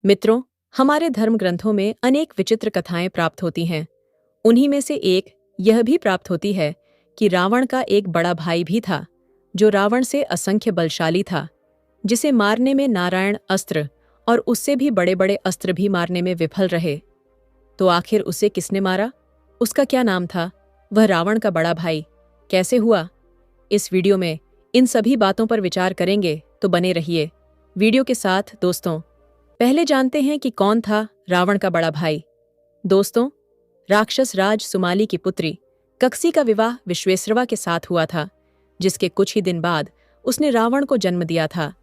मित्रों, हमारे धर्म ग्रंथों में अनेक विचित्र कथाएं प्राप्त होती हैं। उन्हीं में से एक यह भी प्राप्त होती है कि रावण का एक बड़ा भाई भी था, जो रावण से असंख्य बलशाली था, जिसे मारने में नारायण अस्त्र और उससे भी बड़े बड़े अस्त्र भी मारने में विफल रहे। तो आखिर उसे किसने मारा? उसका क्या नाम था? वह रावण का बड़ा भाई कैसे हुआ? इस वीडियो में इन सभी बातों पर विचार करेंगे, तो बने रहिए वीडियो के साथ। दोस्तों, पहले जानते हैं कि कौन था रावण का बड़ा भाई। दोस्तों, राक्षस राज सुमाली की पुत्री कक्षी का विवाह विश्वेश्रवा के साथ हुआ था, जिसके कुछ ही दिन बाद उसने रावण को जन्म दिया था।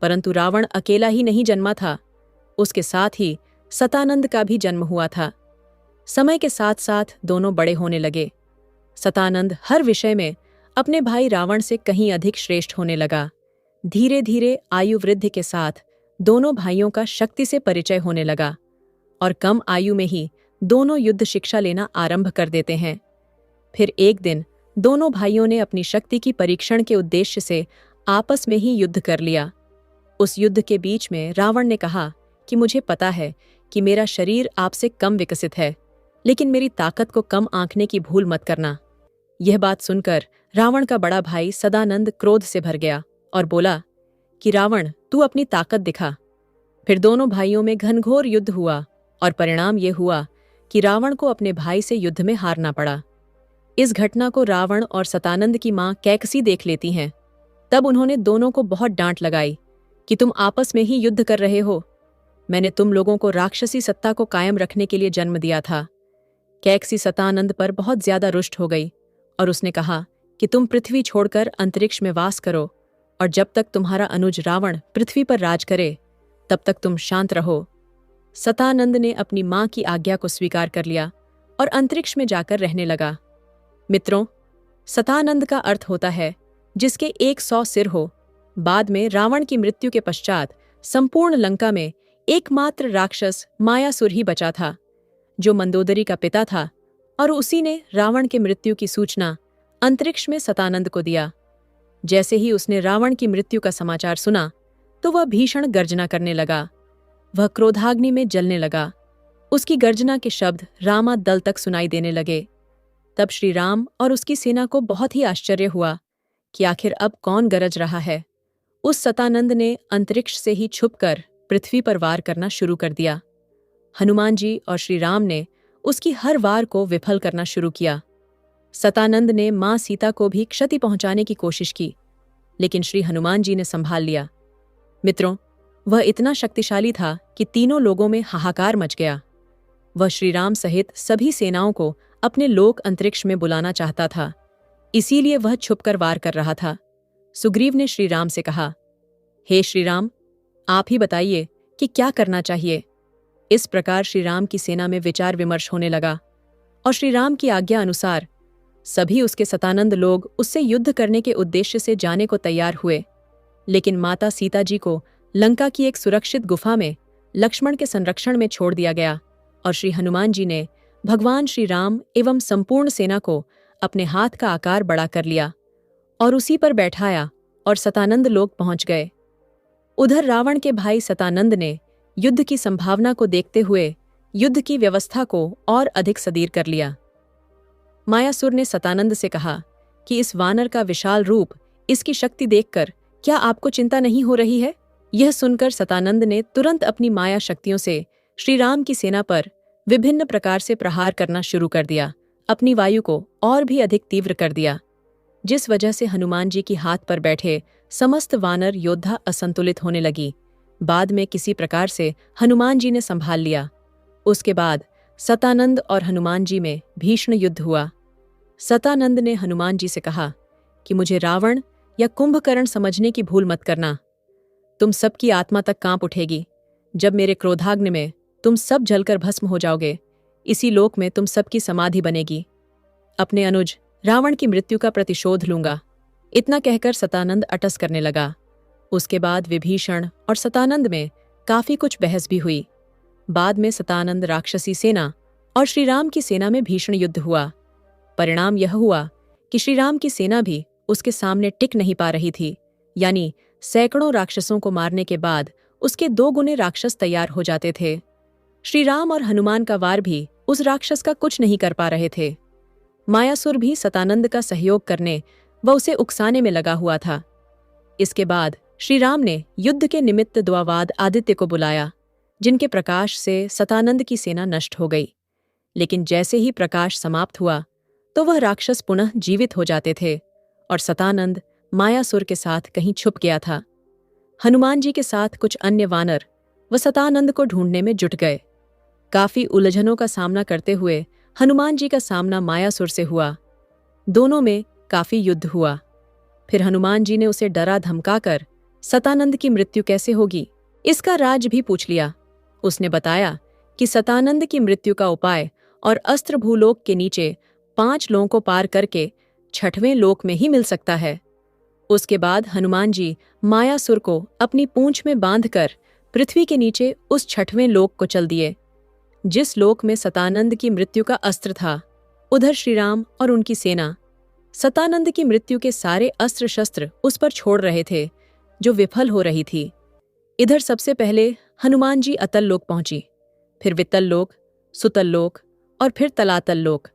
परंतु रावण अकेला ही नहीं जन्मा था, उसके साथ ही सतानंद का भी जन्म हुआ था। समय के साथ साथ दोनों बड़े होने लगे। सतानंद हर विषय में अपने भाई रावण से कहीं अधिक श्रेष्ठ होने लगा। धीरे धीरे आयु वृद्धि के साथ दोनों भाइयों का शक्ति से परिचय होने लगा और कम आयु में ही दोनों युद्ध शिक्षा लेना आरंभ कर देते हैं। फिर एक दिन दोनों भाइयों ने अपनी शक्ति की परीक्षण के उद्देश्य से आपस में ही युद्ध कर लिया। उस युद्ध के बीच में रावण ने कहा कि मुझे पता है कि मेरा शरीर आपसे कम विकसित है, लेकिन मेरी ताकत को कम आंकने की भूल मत करना। यह बात सुनकर रावण का बड़ा भाई सदानंद क्रोध से भर गया और बोला कि रावण, तू अपनी ताकत दिखा। फिर दोनों भाइयों में घनघोर युद्ध हुआ और परिणाम यह हुआ कि रावण को अपने भाई से युद्ध में हारना पड़ा। इस घटना को रावण और सतानंद की मां कैकसी देख लेती हैं। तब उन्होंने दोनों को बहुत डांट लगाई कि तुम आपस में ही युद्ध कर रहे हो। मैंने तुम लोगों को राक्षसी सत्ता को कायम रखने के लिए जन्म दिया था। कैकसी सतानंद पर बहुत ज्यादा रुष्ट हो गई और उसने कहा कि तुम पृथ्वी छोड़कर अंतरिक्ष में वास करो, और जब तक तुम्हारा अनुज रावण पृथ्वी पर राज करे, तब तक तुम शांत रहो। सतानंद ने अपनी मां की आज्ञा को स्वीकार कर लिया और अंतरिक्ष में जाकर रहने लगा। मित्रों, सतानंद का अर्थ होता है जिसके 100 सिर हो। बाद में रावण की मृत्यु के पश्चात संपूर्ण लंका में एकमात्र राक्षस मायासुर ही बचा था, जो मंदोदरी का पिता था, और उसी ने रावण के मृत्यु की सूचना अंतरिक्ष में सतानंद को दिया। जैसे ही उसने रावण की मृत्यु का समाचार सुना, तो वह भीषण गर्जना करने लगा। वह क्रोधाग्नि में जलने लगा। उसकी गर्जना के शब्द रामा दल तक सुनाई देने लगे। तब श्री राम और उसकी सेना को बहुत ही आश्चर्य हुआ कि आखिर अब कौन गरज रहा है। उस सतानंद ने अंतरिक्ष से ही छुपकर पृथ्वी पर वार करना शुरू कर दिया। हनुमान जी और श्री राम ने उसकी हर वार को विफल करना शुरू किया। सतानंद ने मां सीता को भी क्षति पहुंचाने की कोशिश की, लेकिन श्री हनुमान जी ने संभाल लिया। मित्रों, वह इतना शक्तिशाली था कि तीनों लोगों में हाहाकार मच गया। वह श्री राम सहित सभी सेनाओं को अपने लोक अंतरिक्ष में बुलाना चाहता था, इसीलिए वह छुपकर वार कर रहा था। सुग्रीव ने श्री राम से कहा, हे श्री राम, आप ही बताइए कि क्या करना चाहिए। इस प्रकार श्री राम की सेना में विचार विमर्श होने लगा और श्री राम की आज्ञा अनुसार सभी उसके सतानंद लोग उससे युद्ध करने के उद्देश्य से जाने को तैयार हुए। लेकिन माता सीता जी को लंका की एक सुरक्षित गुफा में लक्ष्मण के संरक्षण में छोड़ दिया गया और श्री हनुमान जी ने भगवान श्री राम एवं संपूर्ण सेना को अपने हाथ का आकार बड़ा कर लिया और उसी पर बैठाया और सतानंद लोग पहुंच गए। उधर रावण के भाई सतानंद ने युद्ध की संभावना को देखते हुए युद्ध की व्यवस्था को और अधिक सदीर कर लिया। मायासुर ने सतानंद से कहा कि इस वानर का विशाल रूप, इसकी शक्ति देखकर क्या आपको चिंता नहीं हो रही है? यह सुनकर सतानंद ने तुरंत अपनी माया शक्तियों से श्री राम की सेना पर विभिन्न प्रकार से प्रहार करना शुरू कर दिया, अपनी वायु को और भी अधिक तीव्र कर दिया, जिस वजह से हनुमान जी की हाथ पर बैठे समस्त वानर योद्धा असंतुलित होने लगी। बाद में किसी प्रकार से हनुमान जी ने संभाल लिया। उसके बाद सतानंद और हनुमान जी में भीषण युद्ध हुआ। सतानंद ने हनुमान जी से कहा कि मुझे रावण या कुंभकर्ण समझने की भूल मत करना। तुम सबकी आत्मा तक कांप उठेगी जब मेरे क्रोधाग्नि में तुम सब जलकर भस्म हो जाओगे। इसी लोक में तुम सबकी समाधि बनेगी। अपने अनुज रावण की मृत्यु का प्रतिशोध लूंगा। इतना कहकर सतानंद अटस करने लगा। उसके बाद विभीषण और सतानंद में काफी कुछ बहस भी हुई। बाद में सतानंद राक्षसी सेना और श्री राम की सेना में भीषण युद्ध हुआ। परिणाम यह हुआ कि श्री राम की सेना भी उसके सामने टिक नहीं पा रही थी, यानी सैकड़ों राक्षसों को मारने के बाद उसके 2 गुने राक्षस तैयार हो जाते थे। श्री राम और हनुमान का वार भी उस राक्षस का कुछ नहीं कर पा रहे थे। मायासुर भी सतानंद का सहयोग करने व उसे उकसाने में लगा हुआ था। इसके बाद श्री राम ने युद्ध के निमित्त द्वावाद आदित्य को बुलाया, जिनके प्रकाश से सतानंद की सेना नष्ट हो गई। लेकिन जैसे ही प्रकाश समाप्त हुआ तो वह राक्षस पुनः जीवित हो जाते थे और सतानंद मायासुर के साथ कहीं छुप गया था। हनुमान जी के साथ कुछ अन्य वानर व सतानंद को ढूंढने में जुट गए। काफी उलझनों का सामना करते हुए हनुमान जी का सामना मायासुर से हुआ। दोनों में काफी युद्ध हुआ। फिर हनुमान जी ने उसे डरा धमकाकर सतानंद की मृत्यु कैसे होगी इसका राज भी पूछ लिया। उसने बताया कि सतानंद की मृत्यु का उपाय और अस्त्र भूलोक के नीचे 5 लोकों को पार करके 6वें लोक में ही मिल सकता है। उसके बाद हनुमान जी मायासुर को अपनी पूंछ में बांधकर पृथ्वी के नीचे उस 6वें लोक को चल दिए, जिस लोक में सतानंद की मृत्यु का अस्त्र था। उधर श्रीराम और उनकी सेना सतानंद की मृत्यु के सारे अस्त्र शस्त्र उस पर छोड़ रहे थे, जो विफल हो रही थी। इधर सबसे पहले हनुमान जी अतल लोक पहुंची, फिर वितल लोक, सुतल लोक और फिर तलातल लोक।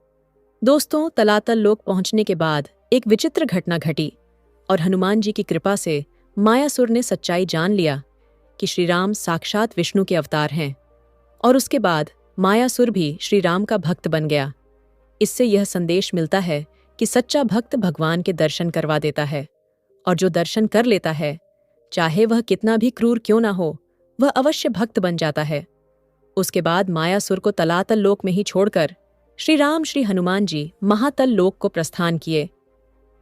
दोस्तों, तलातल लोक पहुंचने के बाद एक विचित्र घटना घटी और हनुमान जी की कृपा से मायासुर ने सच्चाई जान लिया कि श्रीराम साक्षात विष्णु के अवतार हैं। और उसके बाद मायासुर भी श्रीराम का भक्त बन गया। इससे यह संदेश मिलता है कि सच्चा भक्त भगवान के दर्शन करवा देता है, और जो दर्शन कर लेता है, चाहे वह कितना भी क्रूर क्यों ना हो, वह अवश्य भक्त बन जाता है। उसके बाद मायासुर को तलातल लोक में ही छोड़कर श्री राम श्री हनुमान जी महातल लोक को प्रस्थान किए।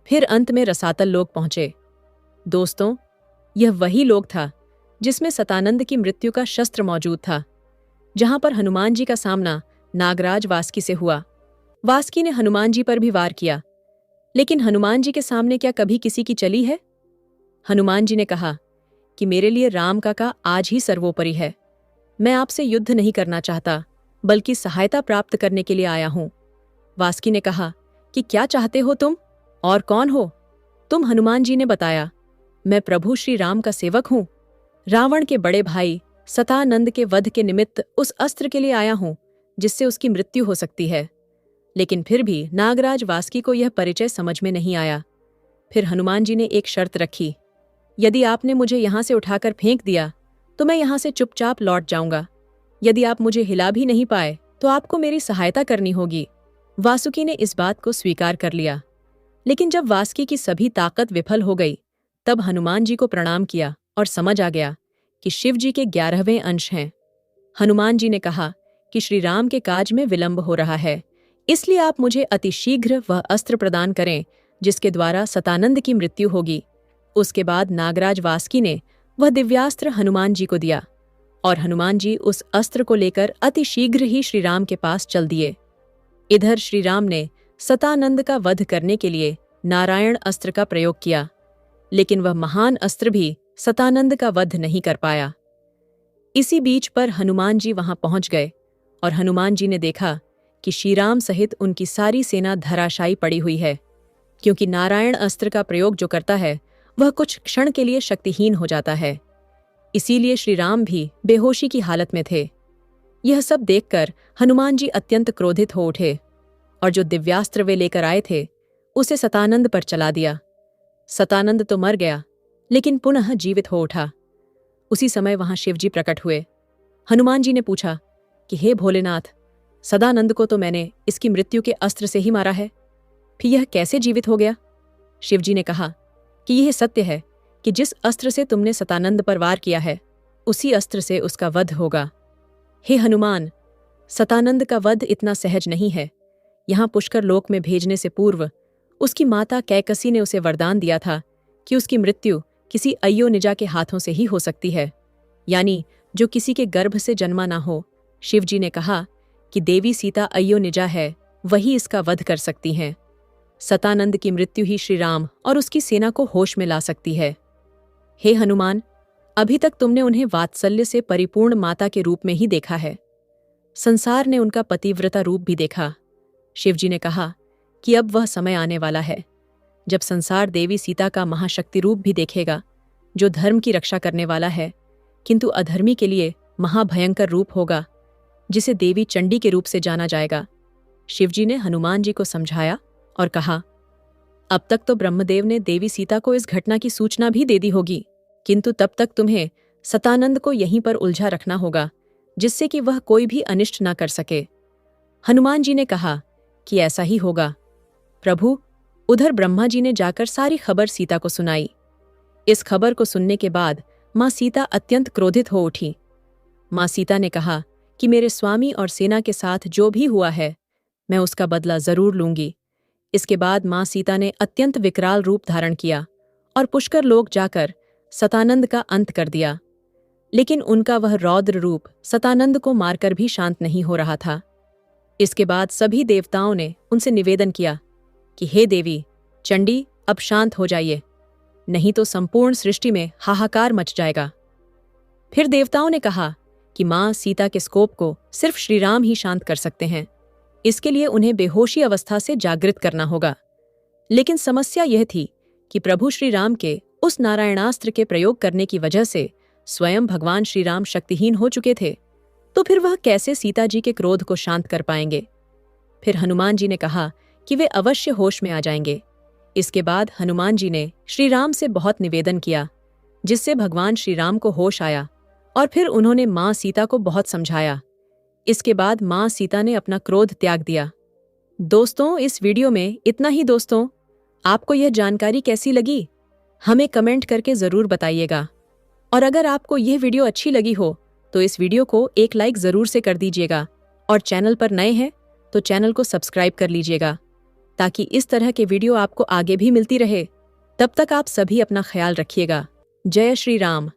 फिर अंत में रसातल लोक पहुंचे। दोस्तों, यह वही लोक था जिसमें सतानंद की मृत्यु का शस्त्र मौजूद था, जहां पर हनुमान जी का सामना नागराज वासुकी से हुआ। वासुकी ने हनुमान जी पर भी वार किया, लेकिन हनुमान जी के सामने क्या कभी किसी की चली है? हनुमान जी ने कहा कि मेरे लिए राम काका आज ही सर्वोपरि है। मैं आपसे युद्ध नहीं करना चाहता, बल्कि सहायता प्राप्त करने के लिए आया हूं। वासुकी ने कहा कि क्या चाहते हो तुम और कौन हो तुम? हनुमान जी ने बताया, मैं प्रभु श्री राम का सेवक हूं। रावण के बड़े भाई सतानंद के वध के निमित्त उस अस्त्र के लिए आया हूं जिससे उसकी मृत्यु हो सकती है। लेकिन फिर भी नागराज वासुकी को यह परिचय समझ में नहीं आया। फिर हनुमान जी ने एक शर्त रखी, यदि आपने मुझे यहां से उठाकर फेंक दिया तो मैं यहां से चुपचाप लौट जाऊंगा। यदि आप मुझे हिला भी नहीं पाए तो आपको मेरी सहायता करनी होगी। वासुकी ने इस बात को स्वीकार कर लिया। लेकिन जब वासुकी की सभी ताकत विफल हो गई, तब हनुमान जी को प्रणाम किया और समझ आ गया कि शिव जी के 11वें अंश हैं। हनुमान जी ने कहा कि श्री राम के काज में विलंब हो रहा है, इसलिए आप मुझे अतिशीघ्र वह अस्त्र प्रदान करें जिसके द्वारा सतानंद की मृत्यु होगी। उसके बाद नागराज वासुकी ने वह दिव्यास्त्र हनुमान जी को दिया और हनुमान जी उस अस्त्र को लेकर अतिशीघ्र ही श्रीराम के पास चल दिए। इधर श्रीराम ने सतानंद का वध करने के लिए नारायण अस्त्र का प्रयोग किया, लेकिन वह महान अस्त्र भी सतानंद का वध नहीं कर पाया। इसी बीच पर हनुमान जी वहां पहुंच गए और हनुमान जी ने देखा कि श्रीराम सहित उनकी सारी सेना धराशायी पड़ी हुई है, क्योंकि नारायण अस्त्र का प्रयोग जो करता है वह कुछ क्षण के लिए शक्तिहीन हो जाता है। इसीलिए श्रीराम भी बेहोशी की हालत में थे। यह सब देखकर हनुमान जी अत्यंत क्रोधित हो उठे और जो दिव्यास्त्र वे लेकर आए थे उसे सतानंद पर चला दिया। सतानंद तो मर गया, लेकिन पुनः जीवित हो उठा। उसी समय वहां शिवजी प्रकट हुए। हनुमान जी ने पूछा कि हे भोलेनाथ, सदानंद को तो मैंने इसकी मृत्यु के अस्त्र से ही मारा है, फिर यह कैसे जीवित हो गया? शिवजी ने कहा कि यह सत्य है कि जिस अस्त्र से तुमने सतानंद पर वार किया है, उसी अस्त्र से उसका वध होगा। हे हनुमान, सतानंद का वध इतना सहज नहीं है। यहाँ पुष्कर लोक में भेजने से पूर्व उसकी माता कैकसी ने उसे वरदान दिया था कि उसकी मृत्यु किसी अयोनिजा के हाथों से ही हो सकती है, यानी जो किसी के गर्भ से जन्मा ना हो। शिवजी ने कहा कि देवी सीता अयोनिजा है, वही इसका वध कर सकती हैं। सतानंद की मृत्यु ही श्रीराम और उसकी सेना को होश में ला सकती है। हे हनुमान, अभी तक तुमने उन्हें वात्सल्य से परिपूर्ण माता के रूप में ही देखा है। संसार ने उनका पतिव्रता रूप भी देखा। शिवजी ने कहा कि अब वह समय आने वाला है जब संसार देवी सीता का महाशक्ति रूप भी देखेगा, जो धर्म की रक्षा करने वाला है, किंतु अधर्मी के लिए महाभयंकर रूप होगा, जिसे देवी चंडी के रूप से जाना जाएगा। शिवजी ने हनुमान जी को समझाया और कहा, अब तक तो ब्रह्मदेव ने देवी सीता को इस घटना की सूचना भी दे दी होगी, किंतु तब तक तुम्हें सतानंद को यहीं पर उलझा रखना होगा, जिससे कि वह कोई भी अनिष्ट न कर सके। हनुमान जी ने कहा कि ऐसा ही होगा प्रभु। उधर ब्रह्मा जी ने जाकर सारी खबर सीता को सुनाई। इस खबर को सुनने के बाद माँ सीता अत्यंत क्रोधित हो उठी। माँ सीता ने कहा कि मेरे स्वामी और सेना के साथ जो भी हुआ है, मैं उसका बदला जरूर लूंगी। इसके बाद माँ सीता ने अत्यंत विकराल रूप धारण किया और पुष्कर लोक जाकर सतानंद का अंत कर दिया। लेकिन उनका वह रौद्र रूप सतानंद को मारकर भी शांत नहीं हो रहा था। इसके बाद सभी देवताओं ने उनसे निवेदन किया कि हे देवी चंडी, अब शांत हो जाइए, नहीं तो संपूर्ण सृष्टि में हाहाकार मच जाएगा। फिर देवताओं ने कहा कि माँ सीता के कोप को सिर्फ श्रीराम ही शांत कर सकते हैं, इसके लिए उन्हें बेहोशी अवस्था से जागृत करना होगा। लेकिन समस्या यह थी कि प्रभु श्रीराम के उस नारायणास्त्र के प्रयोग करने की वजह से स्वयं भगवान श्रीराम शक्तिहीन हो चुके थे, तो फिर वह कैसे सीता जी के क्रोध को शांत कर पाएंगे। फिर हनुमान जी ने कहा कि वे अवश्य होश में आ जाएंगे। इसके बाद हनुमान जी ने श्रीराम से बहुत निवेदन किया, जिससे भगवान श्रीराम को होश आया और फिर उन्होंने माँ सीता को बहुत समझाया। इसके बाद माँ सीता ने अपना क्रोध त्याग दिया। दोस्तों, इस वीडियो में इतना ही। दोस्तों, आपको यह जानकारी कैसी लगी, हमें कमेंट करके ज़रूर बताइएगा। और अगर आपको यह वीडियो अच्छी लगी हो तो इस वीडियो को एक लाइक ज़रूर से कर दीजिएगा, और चैनल पर नए हैं तो चैनल को सब्सक्राइब कर लीजिएगा, ताकि इस तरह के वीडियो आपको आगे भी मिलती रहे। तब तक आप सभी अपना ख्याल रखिएगा। जय श्री राम।